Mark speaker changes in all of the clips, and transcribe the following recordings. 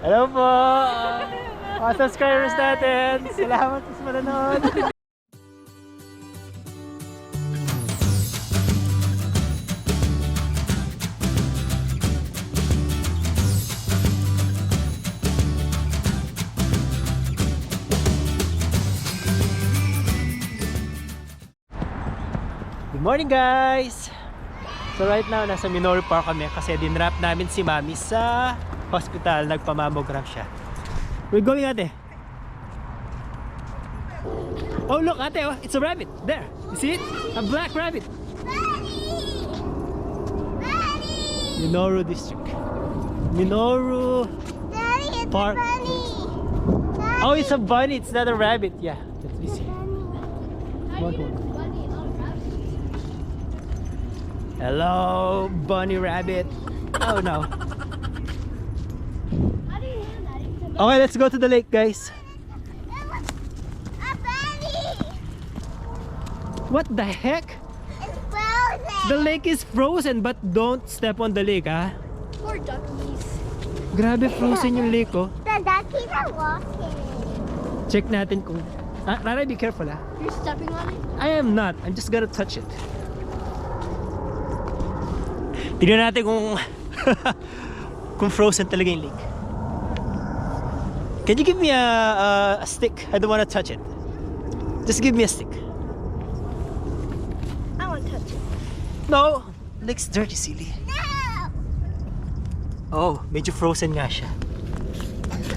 Speaker 1: Hello po! Mga subscribers natin! Salamat sa manonood! Good morning guys! So right now, nasa Minoru Park kami kasi dinrap namin si Mami sa hospital. Nagpamammogram siya. We're going, ate. Oh look, ate, oh, it's a rabbit. There, you see it? A black rabbit. Minoru District. Minoru
Speaker 2: Daddy, it's
Speaker 1: Park.
Speaker 2: a bunny. Daddy.
Speaker 1: Oh, it's a bunny, it's not a rabbit. Yeah, let me see. Come on, come on. Hello, bunny rabbit. Oh no. Okay, let's go to the lake, guys.
Speaker 2: A bunny.
Speaker 1: What the heck?
Speaker 2: It's frozen.
Speaker 1: The lake is frozen, but don't step on the lake, ah.
Speaker 2: Poor duckies.
Speaker 1: Grabe, frozen yung lake, oh.
Speaker 2: The duckies are walking.
Speaker 1: Check natin kung... Ah, Rara, be careful, ah.
Speaker 2: You're stepping on it?
Speaker 1: I am not. I'm just gonna touch it. Tignan natin kung... kung frozen talaga yung lake. Can you give me a stick? I don't want to touch it. Just give me a stick.
Speaker 2: I want to touch it.
Speaker 1: No! Lake's dirty, silly.
Speaker 2: No.
Speaker 1: Oh, medyo frozen nga siya.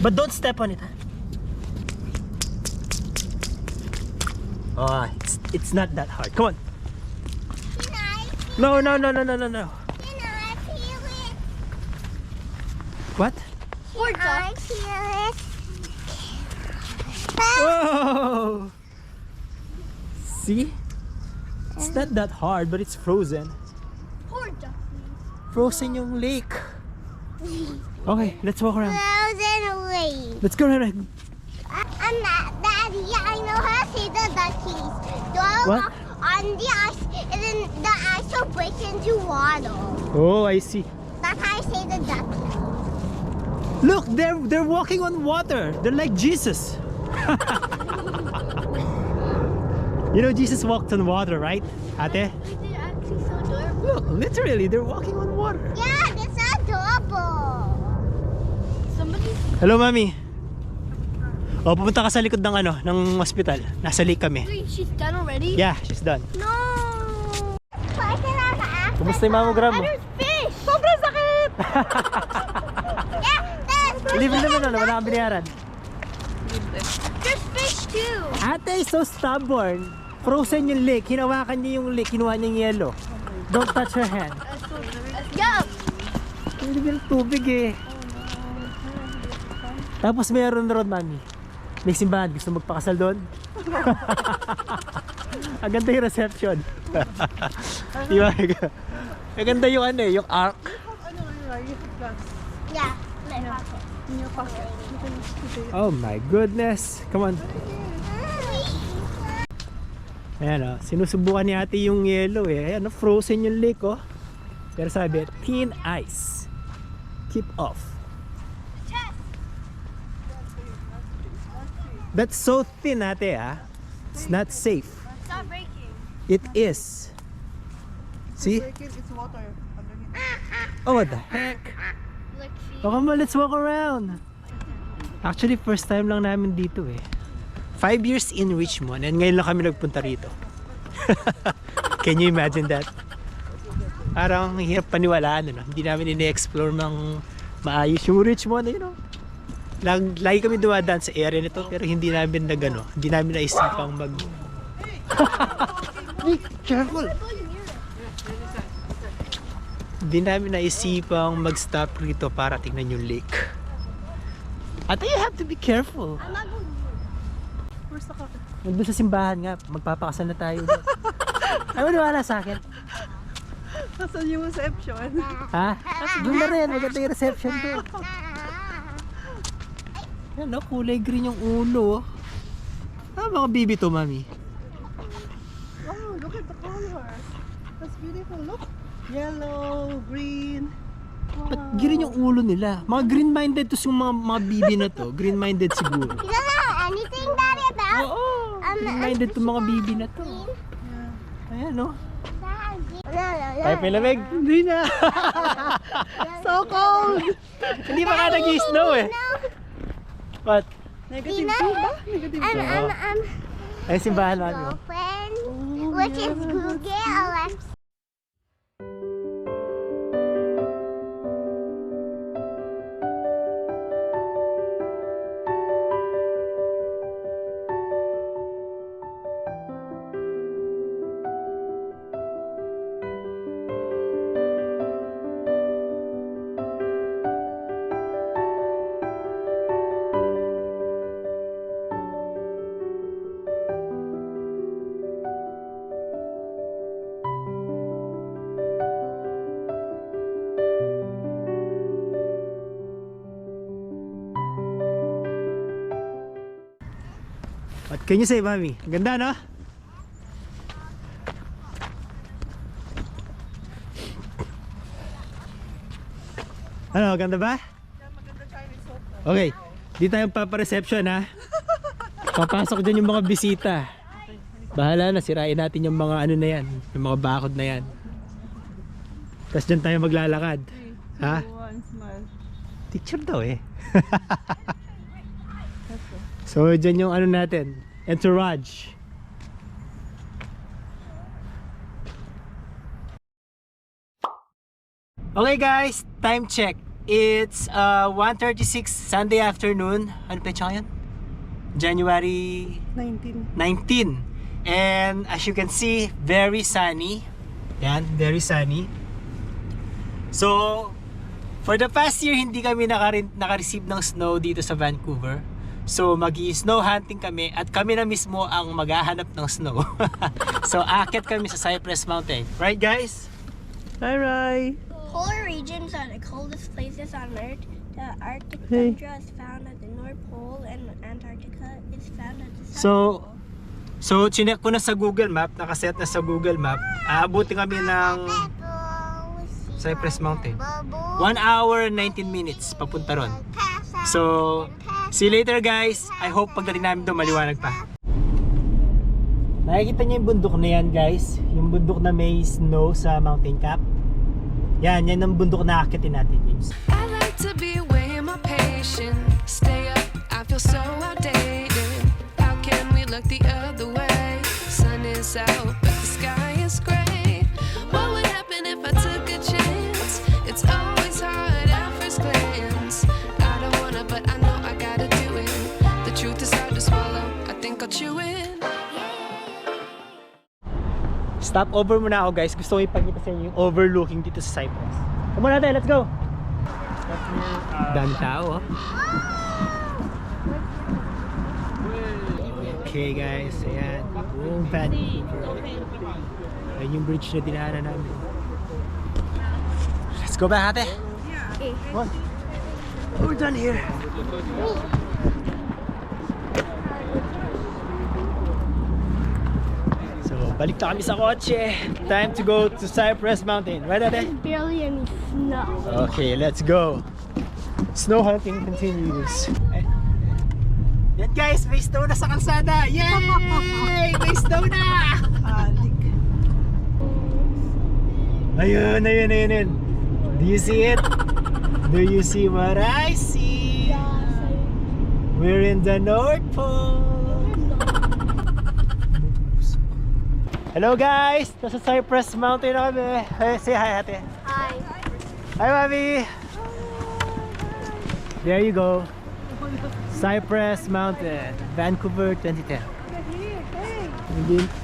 Speaker 1: But don't step on it, ha? Oh, it's not that hard. Come on.
Speaker 2: Can I?
Speaker 1: No, no, no, no, no, no, no.
Speaker 2: Can I feel it?
Speaker 1: What?
Speaker 2: Poor ducks. I feel it.
Speaker 1: Whoa! See? It's not that hard, but it's frozen.
Speaker 2: Poor duckies.
Speaker 1: Frozen yung lake. Okay, let's walk around.
Speaker 2: Frozen away.
Speaker 1: Let's go around.
Speaker 2: I'm not Daddy. I know how to see the duckies.
Speaker 1: What?
Speaker 2: On the ice, and then the ice will break into water.
Speaker 1: Oh, I see.
Speaker 2: That's how I say the duckies.
Speaker 1: Look, they're walking on water. They're like Jesus. You know Jesus walked on water, right, ate?
Speaker 2: They're actually so adorable.
Speaker 1: Look, literally, they're walking on water.
Speaker 2: Yeah, that's adorable. Somebody.
Speaker 1: Hello, Mami. Oh, pupunta ka sa likod ng ano, ng hospital. Nasa lake kami.
Speaker 2: Wait, she's done already?
Speaker 1: Yeah, she's done.
Speaker 2: No. Why can I ask?
Speaker 1: Kumusta yung mammogram mo?
Speaker 2: There's fish. Sobrang sakit. Yeah, there's
Speaker 1: Libre naman ano, wala kang binayaran.
Speaker 2: There's fish too.
Speaker 1: Ate is so stubborn. Frozen yung lake. Hinawakan niya yung lake. Kinuha niya yung yellow. Don't touch her hand.
Speaker 2: Yeah.
Speaker 1: Hindi yung tubig eh. Tapos meron ron, Mami. May simbahan. Gusto magpakasal doon? Ang ganda yung reception. Diba? Ang ganda yung ano eh, yung arc.
Speaker 2: Yeah. My pocket.
Speaker 3: In your pocket. You can put it.
Speaker 1: Oh my goodness. Come on. Ayan o, sinusubukan ni ate yung yellow eh. Ayan o, frozen yung lake oh. Pero sabi, thin ice. Keep off. That's so thin ate ah. It's not safe.
Speaker 2: Stop breaking.
Speaker 1: It is. See?
Speaker 3: It's water underneath.
Speaker 1: Oh, what the heck?
Speaker 2: Look, see.
Speaker 1: Oh, come on, let's walk around. Actually, first time lang namin dito eh. 5 years in Richmond and ngayon lang kami nagpunta rito. Can you imagine that? Parang hirap paniwalaan, ano? Hindi namin ini-explore ng maayos yung Richmond, you know. Lagi kami dumadaan sa area nito pero hindi namin hindi namin naisipang mag... Be careful! Hindi namin naisipang mag-stop rito para tingnan yung lake. At you have to be careful.
Speaker 2: I'm not going
Speaker 3: Where's the coffee?
Speaker 1: Nandun sa simbahan nga, magpapakasal na tayo. Ay, maniwala sa akin.
Speaker 3: Nasaan yung reception?
Speaker 1: Ha? Doon na rin, maganda yung reception doon. Yan no, kulay green yung ulo. Ah, mga baby to, Mami.
Speaker 3: Oh, look at the color. That's beautiful. Look. Yellow, green.
Speaker 1: ba't green yung ulo nila? Mga green-minded to yung mga bibi na to. Green-minded siguro.
Speaker 2: You don't know anything, Daddy, about
Speaker 1: Oo, green-minded to mga bibi na to. Ayan, no? Tayo pilamig? Hindi na.
Speaker 3: So cold!
Speaker 1: Hindi pa ka nag-snow eh. What?
Speaker 3: Negative 2 ba? Negative 2.
Speaker 1: Ay, simbahan natin.
Speaker 2: girlfriend, which is Google Alexa.
Speaker 1: What can you say, Mami? Ang ganda, no? Ano, ganda ba?
Speaker 3: Maganda Chinese soap.
Speaker 1: Okay, di tayo papareception ha. Papasok dyan yung mga bisita. Bahala na, sirain natin yung mga ano na yan. Yung mga bakod na yan. Tapos dyan tayo maglalakad. Ha?
Speaker 3: 1, smile.
Speaker 1: Teacher daw eh. So dyan yung ano natin, entourage. Okay guys, time check. It's 1:36 Sunday afternoon. Ano pa yan? January
Speaker 3: 19.
Speaker 1: 19. And as you can see, very sunny. Yan, very sunny. So, for the past year, hindi kami naka-receive ng snow dito sa Vancouver. So, mag-i-snow hunting kami at kami na mismo ang maghahanap ng snow. So, akit kami sa Cypress Mountain. Right, guys?
Speaker 3: Hi, Rai.
Speaker 2: Polar regions are the coldest places on Earth. The Arctic
Speaker 3: Hey.
Speaker 2: tundra is found at the North Pole, and Antarctica is found at the South
Speaker 1: So,
Speaker 2: Pole.
Speaker 1: chinek ko na sa Google Map, nakaset na sa Google Map. Aabutin kami ng Cypress Mountain. 1 hour 19 minutes papunta ron. So, see you later guys. I hope pagdating namin doon maliwanag pa. Nakikita niyo yung bundok na yan guys. Yung bundok na may snow sa mountain cap. Yan ang bundok na akitin natin.
Speaker 4: I like to be away my patience. Stay up, I feel so outdated. How can we look the other way? Sun is out, but the sky is gray. What would happen if I took a chance? It's always hard at first glance. I don't wanna, but I know I gotta do it. The truth is hard to swallow. I think I'll chew it.
Speaker 1: Stop over muna ako guys. Gusto ko ipakita sa inyo yung overlooking dito sa Cypress. Come on natin, let's go! Dami tao oh. Okay guys, ayan. Buong Vancouver. Ayan yung bridge na dinaanan namin. Let's go back ate! Come on. We're done here. So, balik na kami sa kotse. Time to go to Cypress Mountain. Right ate?
Speaker 2: Barely any snow.
Speaker 1: Okay, let's go. Snow hunting continues. Yan guys, may snow na sa kalsada. Yay! May snow na!
Speaker 3: Alik.
Speaker 1: Ayun. Do you see it? Do you see what I see? We're in the North Pole. Hello guys! Nasa Cypress Mountain na kami. Hey, say hi ate.
Speaker 2: Hi.
Speaker 1: Hi mami! There you go. Cypress Mountain, Vancouver 2010.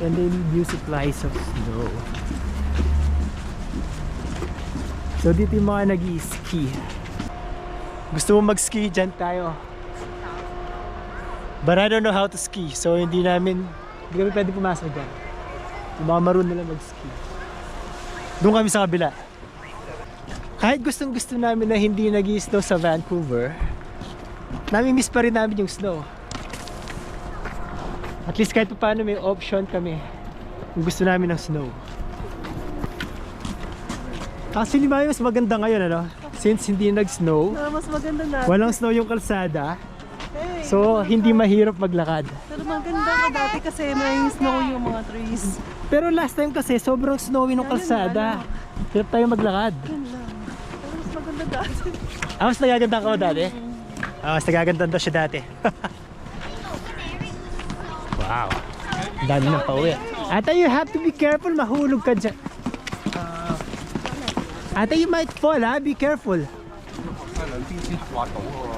Speaker 1: And then new supplies of snow. So dito yung mga nag-i-ski. Gusto mo mag-ski? Dyan tayo. But I don't know how to ski. So hindi kami pwede pumasok dyan. Yung mga maroon nila mag-ski. Doon kami sa kabila. Kahit gustong gusto namin na hindi nag-i-snow sa Vancouver, nami-miss pa rin namin yung snow. At least kahit pa paano may option kami kung gusto namin ng snow. Actually, mas maganda ngayon, ano? since hindi nag-snow,
Speaker 3: Mas maganda na.
Speaker 1: walang snow yung kalsada,
Speaker 3: Hey,
Speaker 1: so hindi mahirap maglakad.
Speaker 3: pero maganda ka dati kasi may snow yung mga trees.
Speaker 1: Pero last time kasi sobrang snowy ng kalsada. Hirap tayo maglakad.
Speaker 3: Yan lang. Pero mas maganda dati.
Speaker 1: Mas nagaganda ka ba dati? Mas nagaganda daw siya dati. Wow. Ang dami ng pauwi. Ate, you have to be careful. Mahulog ka dyan. Ate, you might fall ha. Be careful.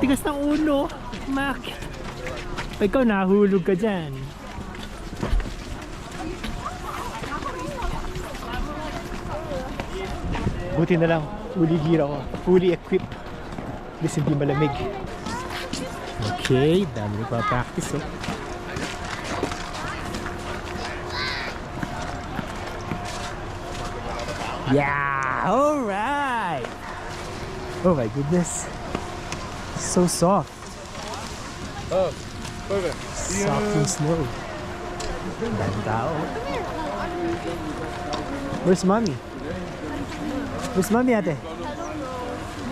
Speaker 1: Tigas ng ulo. Mak. Ikaw nahulog ka dyan. Buti na lang. Fully gear ako. Fully equipped. At least hindi malamig. Okay. Dami nagpa-practice oh. Yeah! Alright! Oh my goodness. So soft.
Speaker 5: Oh, perfect.
Speaker 1: Soft and snow. Daming tao. Where's mommy? Where's mommy ate?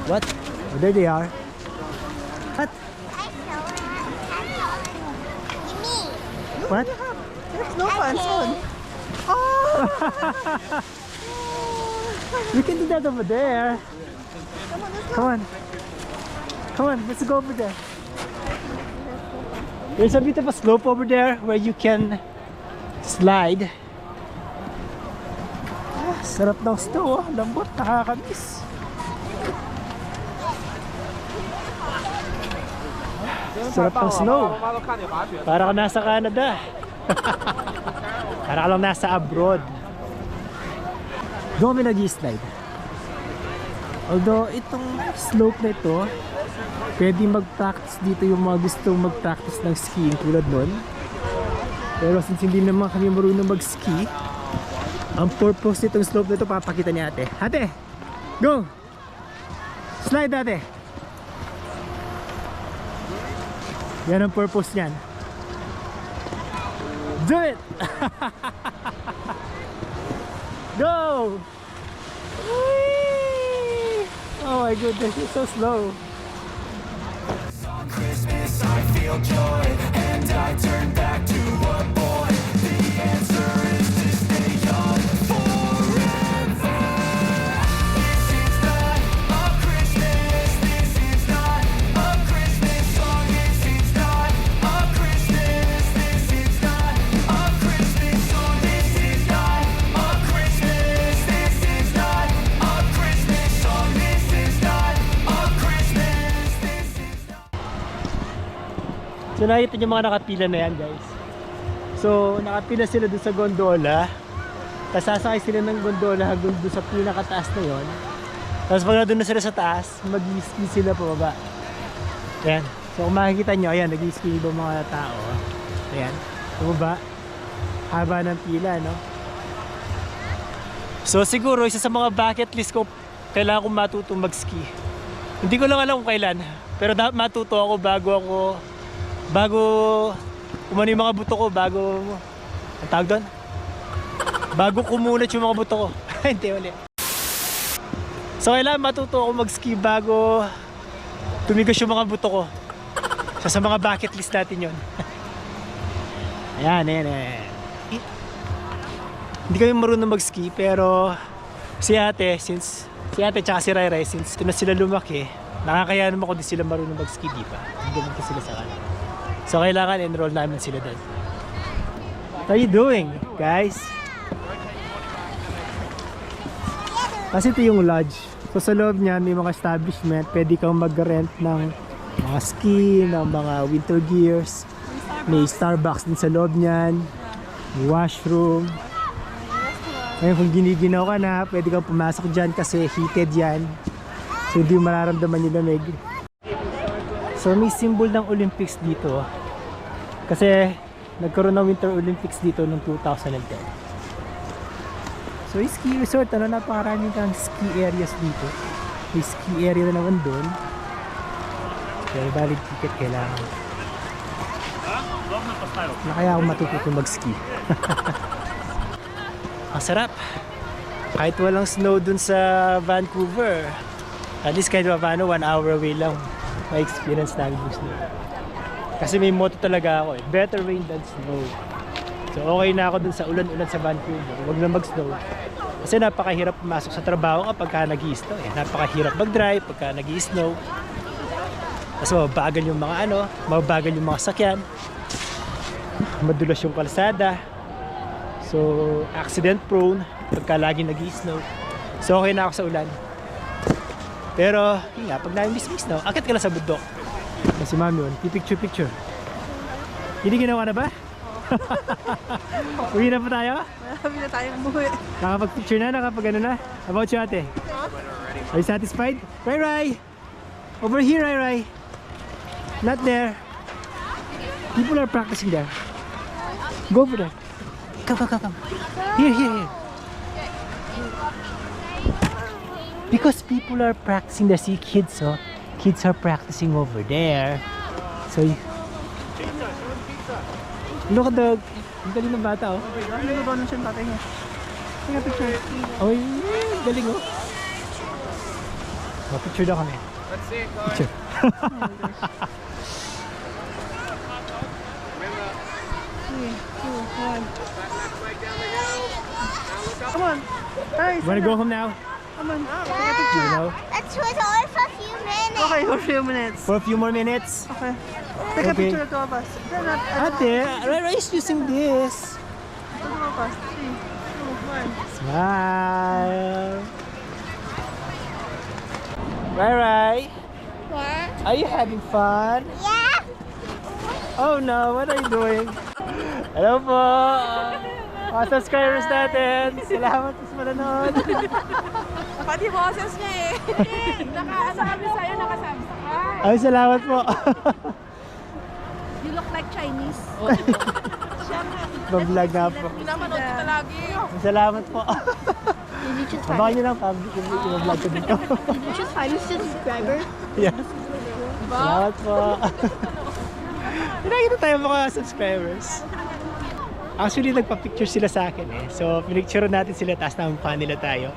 Speaker 1: What? Oh, there they are. What? What?
Speaker 3: There's no fans on.
Speaker 1: We can do that over there. Come on. Come on, let's go over there. There's a bit of a slope over there where you can slide. Sarap ng snow, oh. Lambot, nakakamiss. Sarap ng snow. Para ka nasa Canada. Para ka lang nasa abroad. Doon kami nag-slide. Although itong slope na ito, pwede mag-practice dito yung mga gustong mag-practice ng skiing tulad nun. Pero since hindi naman kami marunong mag-ski, ang purpose nitong slope na ito papakita ni ate. Ate! Go! Slide ate! Yan ang purpose niyan. Do it! Go! Whee! Oh my goodness, it's so slow.
Speaker 6: On Christmas I feel joy, and I turn back to a boy. The answer is to stay young forever. This is not a Christmas, this is not a Christmas song. This is not a Christmas, this is not a Christmas song. This is not a Christmas, this is not a Christmas song. This is not a Christmas, this is not.
Speaker 1: So nakita niyo mga nakapila na yan guys. So nakapila sila dun sa gondola. Tapos sasakay sila ng gondola hanggang dun sa pinakataas na yon. Tapos pag nandun na sila sa taas, mag-ski sila pababa. Ayan. So kung makikita nyo, ayan, nag-ski ibang mga tao. Ayan. Pababa. Haba ng pila, no? So siguro isa sa mga bucket list ko, kailangan kong matutong mag-ski. Hindi ko lang alam kung kailan. Pero matuto ako bago umano yung mga buto ko, bago ang tawag doon? Bago kumunat yung mga buto ko. Hindi ulit. So kailangan matuto ako mag-ski bago tumigos yung mga buto ko. Sa mga bucket list natin yun. Ayan. Hindi kami marunong mag-ski pero si ate tsaka si Rai Rai, since doon na sila lumaki, nakakaya naman ko din sila marunong mag-ski, di ba? Hindi naman sila sa kanila. So kailangan enroll namin sila doon. What are you doing, guys? Kasi ito yung lodge. So sa loob niya may mga establishment, pwede kang mag-rent ng mga ski, ng mga winter gears. May Starbucks din sa loob niyan. May washroom. Ngayon kung giniginaw ka na, pwede kang pumasok dyan kasi heated yan. So hindi mo mararamdaman yung lamig. So may symbol ng Olympics dito. Kasi nagkaroon ng Winter Olympics dito noong 2010. So yung ski resort, napakaraming kang ski areas dito. May ski area na naman doon. Pero valid ticket kailangan. Na kaya ako matututong mag-ski. Ang sarap. Kahit walang snow dun sa Vancouver, At least kahit pa paano, 1 hour away lang ma-experience namin yung snow. Kasi may motto talaga ako eh, better rain than snow. So okay na ako dun sa ulan-ulan sa Vancouver, huwag na mag-snow. Kasi napakahirap pumasok sa trabaho kapag nag-i-snow eh. Napakahirap mag-drive pagka nag-i-snow. Kasi mabagal yung mga mabagal yung mga sakyan. Madulas yung kalsada. So accident prone pagka lagi nag-i-snow. So okay na ako sa ulan. Pero yun nga, pag na-miss snow, akit ka lang sa bundok. Si Mami yun, picture. Hindi ginawa na ba? Uwi na pa tayo?
Speaker 3: Marami na tayong umuwi.
Speaker 1: Nakapag-picture na, nakapag ano na? About you ate? Are you satisfied? Rai! Over here, Rai! Not there. People are practicing there. Go over there. Come. Here. Because people are practicing there. See kids, oh. Kids are practicing over there. So, look at the... Ang galing ng bata, oh.
Speaker 3: Ano ba na siya tatay niya? Tingnan picture.
Speaker 1: Oh, galing, oh. Picture daw kami.
Speaker 5: Let's see it, guys.
Speaker 1: Picture.
Speaker 3: Come on. Ay,
Speaker 1: You wanna go home now?
Speaker 3: Come on.
Speaker 1: You know?
Speaker 2: Let's wait only for a few minutes.
Speaker 3: Okay, for a few minutes.
Speaker 1: For a few more minutes?
Speaker 3: Okay. Take a
Speaker 1: Okay.
Speaker 3: picture of two of us. Then
Speaker 1: Ate, Rai is using this.
Speaker 3: two of us. 3, 2, 1.
Speaker 1: Smile. Rai,
Speaker 2: What?
Speaker 1: are you having fun?
Speaker 2: Yeah.
Speaker 1: Oh no, what are you doing? Hello po! Mga subscribers natin! Salamat sa manonood!
Speaker 3: Pati boses niya eh. Nakasabi sa'yo, nakasabi sa car.
Speaker 1: Ay, salamat po!
Speaker 3: You look like Chinese.
Speaker 1: Mag-vlog nga po.
Speaker 3: Pinamanood kita lagi.
Speaker 1: Salamat po!
Speaker 2: Did you just
Speaker 1: Abangan nyo lang, public yung vlog ko dito.
Speaker 2: Did you just find a subscriber?
Speaker 1: Yeah. Salamat po! Pinakita tayo mga subscribers. Actually, nagpa-picture sila sa akin eh. So, pinicture natin sila, taas na mukha nila tayo.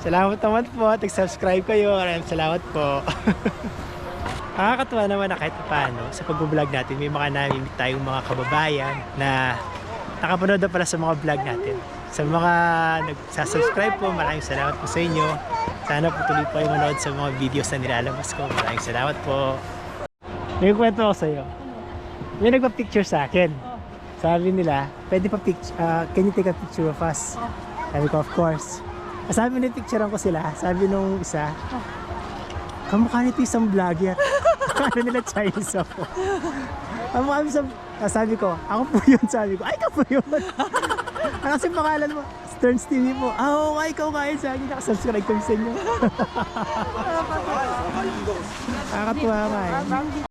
Speaker 1: Salamat naman po, nag-subscribe kayo. Maraming salamat po. Nakakatuwa naman na kahit paano sa pag-vlog natin, may mga namimit tayong mga kababayan na nakapanood na pala sa mga vlog natin. Sa mga nagsasubscribe po, maraming salamat po sa inyo. Sana po tuloy po kayo manood sa mga videos na nilalabas ko. Maraming salamat po. May kwento ako sa iyo. May nagpa-picture sa akin. Sabi nila, pwede pa picture, can you take a picture of us? Sabi ko, of course. Sabi nila, picturean ko sila. Sabi nung isa, kamukha nito isang vlogger. Akala nila Chinese ako. Kamukha nito isang, sabi ko, ako po yun. Sabi ko, ay, ikaw po yun. Kasi pangalan mo, Stearns TV po. Oo, ikaw nga yun. Sabi niya, nakasubscribe kami sa inyo. Nakakatuwa ka eh.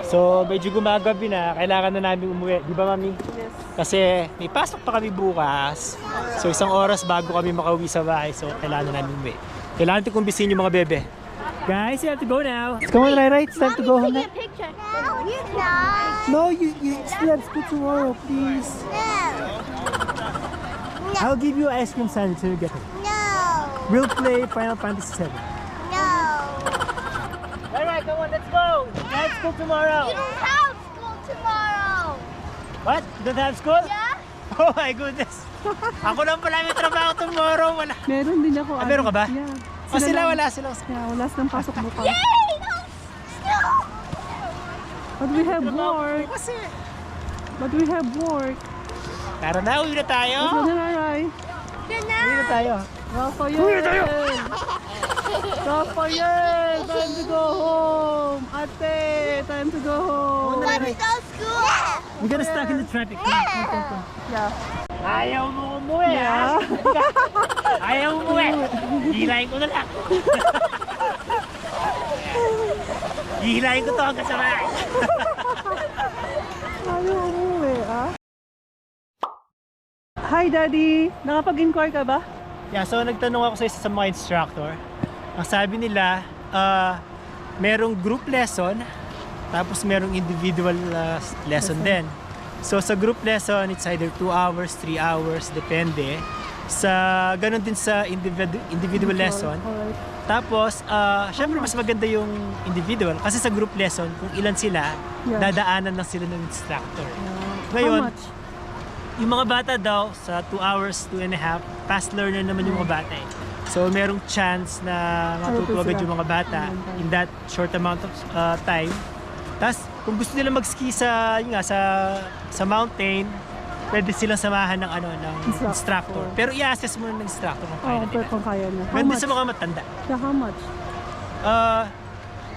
Speaker 1: So, medyo gumagabi na, kailangan na namin umuwi. Di ba, Mami?
Speaker 3: Yes.
Speaker 1: Kasi may pasok pa kami bukas. So, 1 oras bago kami makauwi sa bahay. So, kailangan na namin umuwi. Kailangan natin kumbisin yung mga bebe. Guys, you have to go now. Come on, Rai. It's time to go home now.
Speaker 2: Picture. No, you're not.
Speaker 1: No, you still have school tomorrow, please.
Speaker 2: No.
Speaker 1: I'll give you ice cream sandwich so you get it.
Speaker 2: No.
Speaker 1: We'll play Final Fantasy 7.
Speaker 2: No.
Speaker 1: Alright, come on, let's go. You have school tomorrow.
Speaker 2: You don't have school tomorrow.
Speaker 1: What? You don't have school?
Speaker 2: Yeah?
Speaker 1: Oh my goodness. Ako lang pala may trabaho tomorrow. Wala.
Speaker 3: Meron din ako.
Speaker 1: Ah, meron ka ba?
Speaker 3: Yeah.
Speaker 1: O sila,
Speaker 3: lang.
Speaker 1: wala sila.
Speaker 3: Yeah, wala silang pasok bukas.
Speaker 2: Yay! No.
Speaker 3: But we have work.
Speaker 1: Kasi.
Speaker 3: But we have work.
Speaker 1: Tara na, uwi na tayo.
Speaker 3: Ano na, Rai?
Speaker 2: Good
Speaker 1: Uwi
Speaker 2: night.
Speaker 1: na tayo.
Speaker 3: Raphael! Raphael! Time to go home! Ate! Time to go home!
Speaker 2: Let me go to school.
Speaker 1: We're gonna stuck in the traffic.
Speaker 3: Yeah.
Speaker 1: Ayaw mo umuwi, ha? Ayaw mo umuwi. Hihilahin ko na lang. Hihilahin ko to hanggang sa bahay.
Speaker 3: Ayaw umuwi, ah? Hi, Daddy! Nakapag-inquire ka ba?
Speaker 1: Yeah, so nagtanong ako sa isa sa mga instructor. Ang sabi nila, merong group lesson, tapos merong individual lesson din. So sa group lesson, it's either 2 hours, 3 hours, depende. Ganun din sa individual lesson.
Speaker 3: Alright.
Speaker 1: Tapos, syempre mas maganda yung individual kasi sa group lesson, kung ilan sila,
Speaker 3: Yeah.
Speaker 1: dadaanan lang sila ng instructor.
Speaker 3: How
Speaker 1: Ngayon,
Speaker 3: much?
Speaker 1: yung mga bata daw, sa 2 hours, 2.5, fast learner naman yung mga bata eh. So, merong chance na matuto agad yung mga bata in that short amount of time. Tapos, kung gusto nila mag-ski yun nga, sa mountain, pwede silang samahan ng instructor. Pero i-assess mo ng instructor kung kaya
Speaker 3: Oh,
Speaker 1: nila.
Speaker 3: pero kung kaya na. How
Speaker 1: Meron din
Speaker 3: much?
Speaker 1: sa mga matanda.
Speaker 3: Yeah, how much?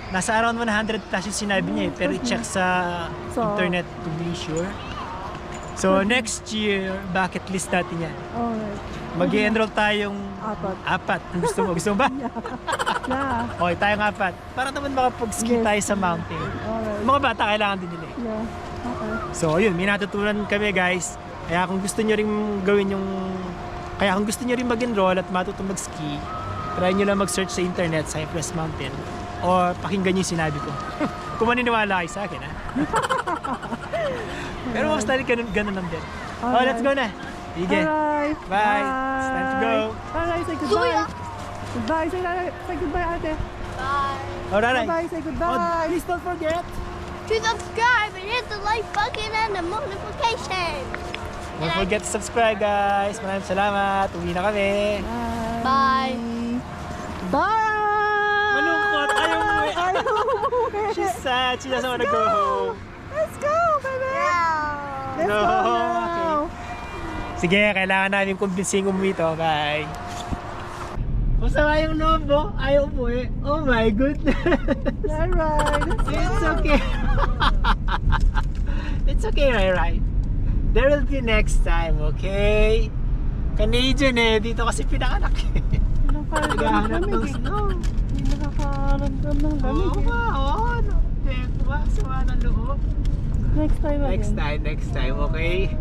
Speaker 1: Nasa around 100 plus yung sinabi niya eh, pero i-check sa
Speaker 3: So-
Speaker 1: internet to be sure. So next year, bucket list natin yan.
Speaker 3: Alright.
Speaker 1: Mag-i-enroll tayong
Speaker 3: Apat.
Speaker 1: 4. Kung gusto mo. Gusto mo ba?
Speaker 3: Yeah.
Speaker 1: Okay, tayong 4. Para naman makapag-ski
Speaker 3: Yes.
Speaker 1: tayo sa mountain.
Speaker 3: Alright.
Speaker 1: Yung mga bata kailangan din nila eh.
Speaker 3: Yeah. Okay.
Speaker 1: So ayun, may natutunan kami guys. Kaya kung gusto nyo rin gawin kaya kung gusto nyo rin mag-enroll at matutong mag-ski, try nyo lang mag-search sa internet, Cypress Mountain. Or pakinggan nyo yung sinabi ko. Kung maniniwala kayo sa akin, ha? Pero mas dali ganun lang din. Oh, let's go na. Sige.
Speaker 3: Alright.
Speaker 1: Bye. It's time to go.
Speaker 3: Alright, say goodbye. Goodbye. Say goodbye, ate.
Speaker 2: Bye.
Speaker 1: Alright.
Speaker 3: Bye. Say
Speaker 1: Oh,
Speaker 3: goodbye.
Speaker 1: please don't forget.
Speaker 2: To subscribe and hit the like button and the notification.
Speaker 1: Don't forget to subscribe, guys. Maraming salamat. Uwi na kami.
Speaker 2: Bye.
Speaker 3: Bye.
Speaker 1: Malungkot. Ayaw umuwi.
Speaker 3: Ayaw umuwi.
Speaker 1: She's sad. She doesn't want to go home.
Speaker 3: Let's go, baby. Let's
Speaker 1: No.
Speaker 3: go now.
Speaker 1: Sige, kailangan namin kumbinsin umuwi to. Bye. Masama yung loob mo. Ayaw umuwi. Oh my goodness.
Speaker 3: Alright.
Speaker 1: It's okay. It's okay, Rai. There will be next time, okay? Canadian eh. Dito kasi pinakanak eh. Naghahanap ng snow.
Speaker 3: Hindi nakakaramdam ng lamig.
Speaker 1: Oo nga, oo. Sama ng loob.
Speaker 3: Next time again.
Speaker 1: Next time, okay?